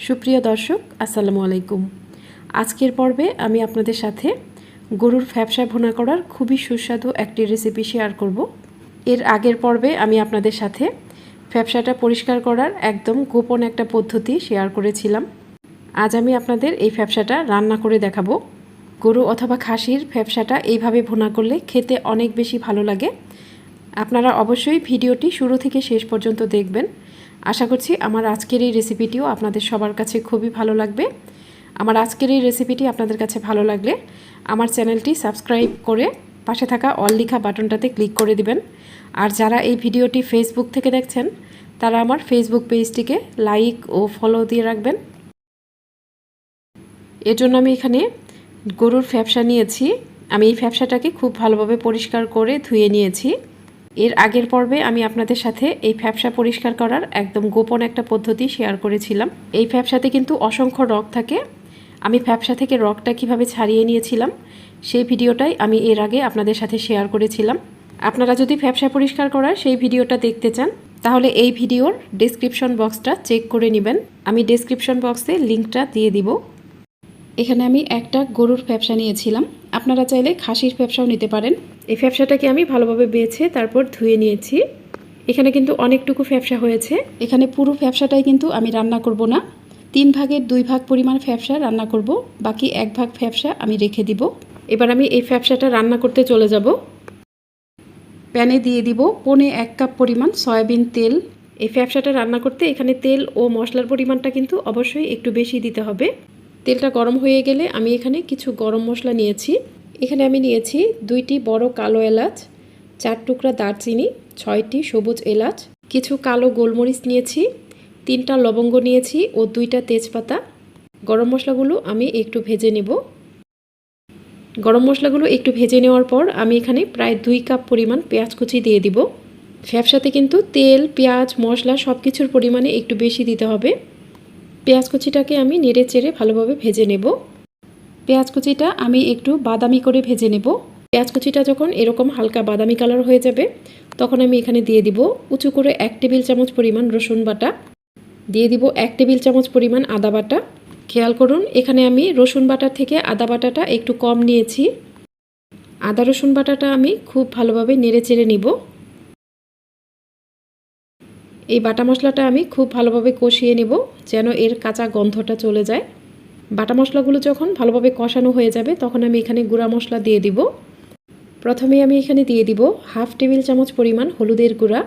সুপ্রিয় দর্শক আসসালামু আলাইকুম। আজকের পর্বে আমি আপনাদের সাথে গরুর ফ্যাপসা ভুনা করার খুবই সুস্বাদু একটি রেসিপি শেয়ার করব। এর আগের পর্বে আমি আপনাদের সাথে ফ্যাপসাটা পরিষ্কার করার একদম গোপন একটা পদ্ধতি শেয়ার করেছিলাম। আজ আমি আপনাদের এই ফ্যাপসাটা রান্না করে দেখাবো। গরু অথবা খাসির ফ্যাপসাটা এইভাবে ভুনা করলে খেতে অনেক বেশি ভালো লাগে। আপনারা অবশ্যই ভিডিওটি শুরু থেকে শেষ পর্যন্ত দেখবেন। আশা করছি আমার আজকের এই রেসিপিটিও আপনাদের সবার কাছে খুবই ভালো লাগবে। আমার আজকের এই রেসিপিটি আপনাদের কাছে ভালো লাগলে আমার চ্যানেলটি সাবস্ক্রাইব করে পাশে থাকা অল লেখা বাটনটাতে ক্লিক করে দিবেন। আর যারা এই ভিডিওটি ফেসবুক থেকে দেখছেন তারা আমার ফেসবুক পেজটিকে লাইক ও ফলো দিয়ে রাখবেন। এর জন্য আমি এখানে গরুর ফ্যাপসা নিয়েছি। আমি এই ফ্যাপসাটাকে খুব ভালোভাবে পরিষ্কার করে ধুয়ে নিয়েছি। এর আগের পর্বে আমি আপনাদের সাথে এই ফ্যাপসা পরিষ্কার করার একদম গোপন একটা পদ্ধতি শেয়ার করেছিলাম। এই ফ্যাপসাতে কিন্তু অসংখ্য রগ থাকে। আমি ফ্যাপসা থেকে রগটা কিভাবে ছাড়িয়ে নিয়েছিলাম সেই ভিডিওটাই আমি এর আগে আপনাদের সাথে শেয়ার করেছিলাম। আপনারা যদি ফ্যাপসা পরিষ্কার করার সেই ভিডিওটা দেখতে চান তাহলে এই ভিডিওর ডেসক্রিপশন বক্সটা চেক করে নেবেন। আমি ডেসক্রিপশন বক্সে লিঙ্কটা দিয়ে দিব। এখানে আমি একটা গরুর ফ্যাপসা নিয়েছিলাম। আপনারা চাইলে খাসির ফ্যাপসাও নিতে পারেন। এই ফ্যাপসাটাকে আমি ভালোভাবে বেছে তারপর ধুয়ে নিয়েছি। এখানে কিন্তু অনেকটুকু ফ্যাপসা হয়েছে। এখানে পুরো ফ্যাপসাটাই কিন্তু আমি রান্না করব না, 3 ভাগের 2 ভাগ পরিমাণ ফ্যাপসা রান্না করব, বাকি 1 ভাগ ফ্যাপসা আমি রেখে দিব। এবার আমি এই ফ্যাপসাটা রান্না করতে চলে যাব। প্যানে দিয়ে দিব 1.25 কাপ পরিমাণ সয়াবিন তেল। এই ফ্যাপসাটা রান্না করতে এখানে তেল ও মশলার পরিমাণটা কিন্তু অবশ্যই একটু বেশি দিতে হবে। তেলটা গরম হয়ে গেলে আমি এখানে কিছু গরম মশলা নিয়েছি। এখানে আমি নিয়েছি 2টি বড় কালো এলাচ, 4 টুকরা দারচিনি, 6টি সবুজ এলাচ, কিছু কালো গোলমরিচ নিয়েছি, 3টা লবঙ্গ নিয়েছি ও 2টা তেজপাতা। গরম মশলাগুলো আমি একটু ভেজে নেব। গরম মশলাগুলো একটু ভেজে নেওয়ার পর আমি এখানে প্রায় 2 কাপ পরিমাণ পেঁয়াজ কুচি দিয়ে দিব। ফ্যাপসাতে কিন্তু তেল, পেঁয়াজ, মশলা সব কিছুর পরিমাণে একটু বেশি দিতে হবে। পেঁয়াজ কুচিটাকে আমি নেড়ে চেড়ে ভালোভাবে ভেজে নেব। পেঁয়াজ কুচিটা আমি একটু বাদামি করে ভেজে নেব। পেঁয়াজ কুচিটা যখন এরকম হালকা বাদামি কালার হয়ে যাবে তখন আমি এখানে দিয়ে দিব উঁচু করে 1 টেবিল চামচ পরিমাণ রসুন বাটা, দিয়ে দিব 1 টেবিল চামচ পরিমাণ আদা বাটা। খেয়াল করুন এখানে আমি রসুন বাটার থেকে আদা বাটাটা একটু কম নিয়েছি। আদা রসুন বাটাটা আমি খুব ভালোভাবে নেড়ে চেড়ে নিব। এই বাটা মশলাটা আমি খুব ভালোভাবে কষিয়ে নেব যেন এর কাঁচা গন্ধটা চলে যায়। বাটা মশলাগুলো যখন ভালোভাবে কষানো হয়ে যাবে তখন আমি এখানে গুঁড়া মশলা দিয়ে দিব। প্রথমে আমি এখানে দিয়ে দিব 1/2 টেবিল চামচ পরিমাণ হলুদের গুঁড়া,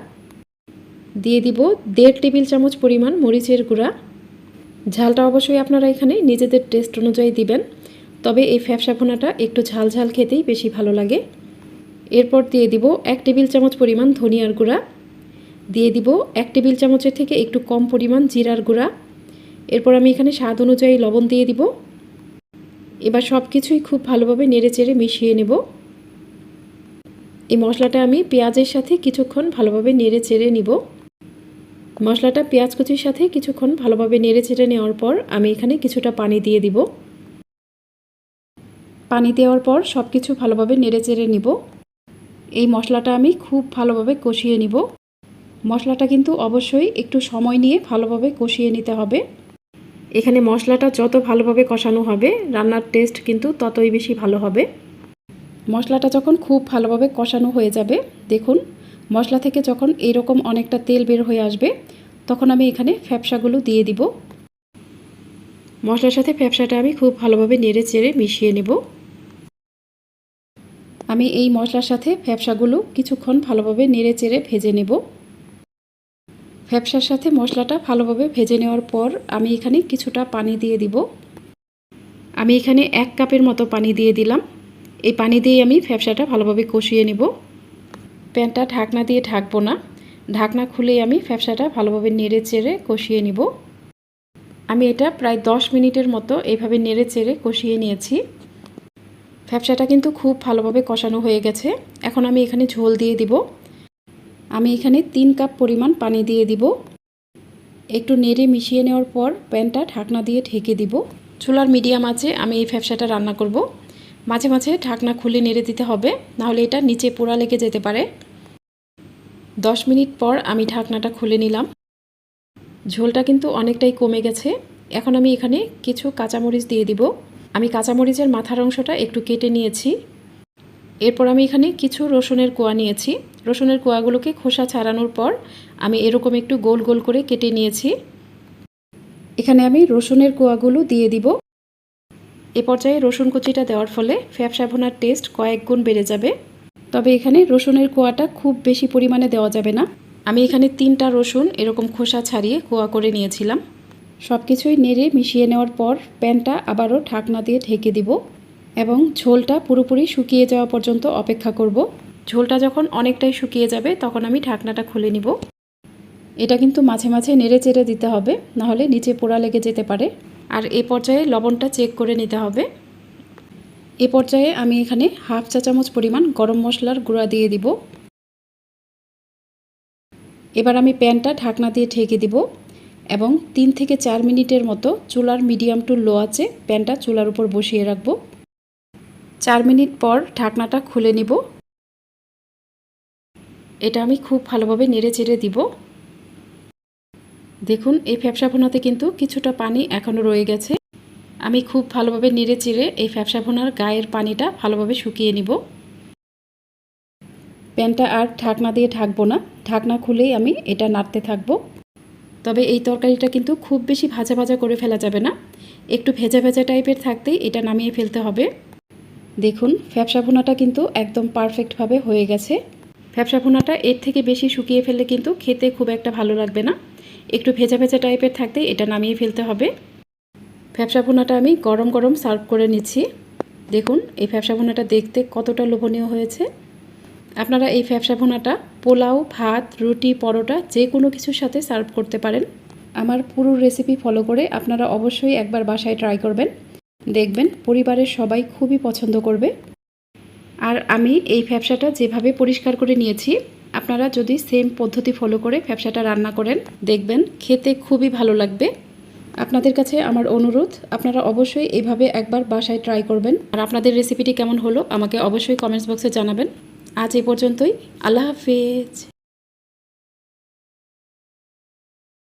দিয়ে দিব 1.5 টেবিল চামচ পরিমাণ মরিচের গুঁড়া। ঝালটা অবশ্যই আপনারা এখানে নিজেদের টেস্ট অনুযায়ী দিবেন, তবে এই ফ্যাপসা ভুনাটা একটু ঝাল ঝাল খেতেই বেশি ভালো লাগে। এরপর দিয়ে দিব 1 টেবিল চামচ পরিমাণ ধনিয়ার গুঁড়া, দিয়ে দিব 1 টেবিল চামচের থেকে একটু কম পরিমাণ জিরার গুঁড়া। এরপর আমি এখানে স্বাদ অনুযায়ী লবণ দিয়ে দিব। এবার সব কিছুই খুব ভালোভাবে নেড়ে চেড়ে মিশিয়ে নেব। এই মশলাটা আমি পেঁয়াজের সাথে কিছুক্ষণ ভালোভাবে নেড়ে চেড়ে নিব। মশলাটা পেঁয়াজ কুচির সাথে কিছুক্ষণ ভালোভাবে নেড়ে চেড়ে নেওয়ার পর আমি এখানে কিছুটা পানি দিয়ে দিব। পানি দেওয়ার পর সব কিছু ভালোভাবে নেড়ে চেড়ে নিব। এই মশলাটা আমি খুব ভালোভাবে কষিয়ে নিব। মশলাটা কিন্তু অবশ্যই একটু সময় নিয়ে ভালোভাবে কষিয়ে নিতে হবে। এখানে মশলাটা যত ভালোভাবে কষানো হবে রান্নার টেস্ট কিন্তু ততই বেশি ভালো হবে। মশলাটা যখন খুব ভালোভাবে কষানো হয়ে যাবে, দেখুন মশলা থেকে যখন এইরকম অনেকটা তেল বের হয়ে আসবে তখন আমি এখানে ফ্যাপসাগুলো দিয়ে দিব। মশলার সাথে ফ্যাপসাটা আমি খুব ভালোভাবে নেড়ে চেড়ে মিশিয়ে নেব। আমি এই মশলার সাথে ফ্যাপসাগুলো কিছুক্ষণ ভালোভাবে নেড়ে চেড়ে ভেজে নেব। ফ্যাপসার সাথে মশলাটা ভালোভাবে ভেজে নেওয়ার পর আমি এখানে কিছুটা পানি দিয়ে দিব। আমি এখানে 1 কাপের মতো পানি দিয়ে দিলাম। এই পানি দিয়ে আমি ফ্যাপসাটা ভালোভাবে কষিয়ে নেব। প্যানটা ঢাকনা দিয়ে ঢাকবো না, ঢাকনা খুলেই আমি ফ্যাপসাটা ভালোভাবে নেড়ে চেড়ে কষিয়ে নিব। আমি এটা প্রায় 10 মিনিটের মতো এইভাবে নেড়ে চেড়ে কষিয়ে নিয়েছি। ফ্যাপসাটা কিন্তু খুব ভালোভাবে কষানো হয়ে গেছে। এখন আমি এখানে ঝোল দিয়ে দিব। আমি এখানে 3 কাপ পরিমাণ পানি দিয়ে দিব। একটু নেড়ে মিশিয়ে নেওয়ার পর প্যানটা ঢাকনা দিয়ে ঢেকে দিব। চুলার মিডিয়াম আঁচে আমি এই ফ্যাপসাটা রান্না করব। মাঝে মাঝে ঢাকনা খুলে নেড়ে দিতে হবে, নাহলে এটা নিচে পোড়া লেগে যেতে পারে। 10 মিনিট পর আমি ঢাকনাটা খুলে নিলাম। ঝোলটা কিন্তু অনেকটাই কমে গেছে। এখন আমি এখানে কিছু কাঁচামরিচ দিয়ে দিব। আমি কাঁচামরিচের মাথার অংশটা একটু কেটে নিয়েছি। এরপর আমি এখানে কিছু রসুনের কোয়া নিয়েছি। রসুনের কোয়াগুলোকে খোসা ছাড়ানোর পর আমি এরকম একটু গোল গোল করে কেটে নিয়েছি। এখানে আমি রসুনের কোয়াগুলো দিয়ে দিব। এ পর্যায়ে রসুন কুচিটা দেওয়ার ফলে ফ্যাপসা ভুনার টেস্ট কয়েক গুণ বেড়ে যাবে। তবে এখানে রসুনের কোয়াটা খুব বেশি পরিমাণে দেওয়া যাবে না। আমি এখানে 3টা রসুন এরকম খোসা ছাড়িয়ে কোয়া করে নিয়েছিলাম। সব কিছুই নেড়ে মিশিয়ে নেওয়ার পর প্যানটা আবারও ঢাকনা দিয়ে ঢেকে দিব এবং ঝোলটা পুরোপুরি শুকিয়ে যাওয়া পর্যন্ত অপেক্ষা করব। ঝোলটা যখন অনেকটাই শুকিয়ে যাবে তখন আমি ঢাকনাটা খুলে নিব। এটা কিন্তু মাঝে মাঝে নেড়ে চেড়ে দিতে হবে, নাহলে নিচে পোড়া লেগে যেতে পারে। আর এ পর্যায়ে লবণটা চেক করে নিতে হবে। এ পর্যায়ে আমি এখানে হাফ চা চামচ পরিমাণ গরম মশলার গুঁড়া দিয়ে দিব। এবার আমি প্যানটা ঢাকনা দিয়ে ঢেকে দিব এবং 3 থেকে 4 মিনিটের মতো চুলার মিডিয়াম টু লো আঁচে প্যানটা চুলার উপর বসিয়ে রাখব। 4 মিনিট পর ঢাকনাটা খুলে নিব। এটা আমি খুব ভালোভাবে নেড়ে চেড়ে দিব। দেখুন এই ফ্যাপসা ভুনাতে কিন্তু কিছুটা পানি এখনও রয়ে গেছে। আমি খুব ভালোভাবে নেড়ে চেড়ে এই ফ্যাপসা ভুনার গায়ের পানিটা ভালোভাবে শুকিয়ে নিব। প্যানটা আর ঢাকনা দিয়ে ঢাকবো না, ঢাকনা খুলেই আমি এটা নাড়তে থাকবো। তবে এই তরকারিটা কিন্তু খুব বেশি ভাজা ভাজা করে ফেলা যাবে না, একটু ভেজা ভেজা টাইপের থাকতেই এটা নামিয়ে ফেলতে হবে। দেখুন ফ্যাপসা ভুনাটা কিন্তু একদম পারফেক্টভাবে হয়ে গেছে। ফ্যাপসা ভুনাটা এর থেকে বেশি শুকিয়ে ফেললে কিন্তু খেতে খুব একটা ভালো লাগবে না। একটু ভেজা ভেজা টাইপের থাকতেই এটা নামিয়ে ফেলতে হবে। ফ্যাপসা ভুনাটা আমি গরম গরম সার্ভ করে নিচ্ছি। দেখুন এই ফ্যাপসা ভুনাটা দেখতে কতটা লোভনীয় হয়েছে। আপনারা এই ফ্যাপসা ভুনাটা পোলাও, ভাত, রুটি, পরোটা যে কোনো কিছুর সাথে সার্ভ করতে পারেন। আমার পুরো রেসিপি ফলো করে আপনারা অবশ্যই একবার বাসায় ট্রাই করবেন, দেখবেন পরিবারের সবাই খুবই পছন্দ করবে। আর আমি এই ফ্যাপসাটা যেভাবে পরিষ্কার করে নিয়েছি, আপনারা যদি সেম পদ্ধতি ফলো করে ফ্যাপসাটা রান্না করেন দেখবেন খেতে খুবই ভালো লাগবে। আপনাদের কাছে আমার অনুরোধ, আপনারা অবশ্যই এভাবে একবার বাসায় ট্রাই করবেন। আর আপনাদের রেসিপিটি কেমন হলো আমাকে অবশ্যই কমেন্টস বক্সে জানাবেন। আজ এই পর্যন্তই। আল্লাহ হাফেজ।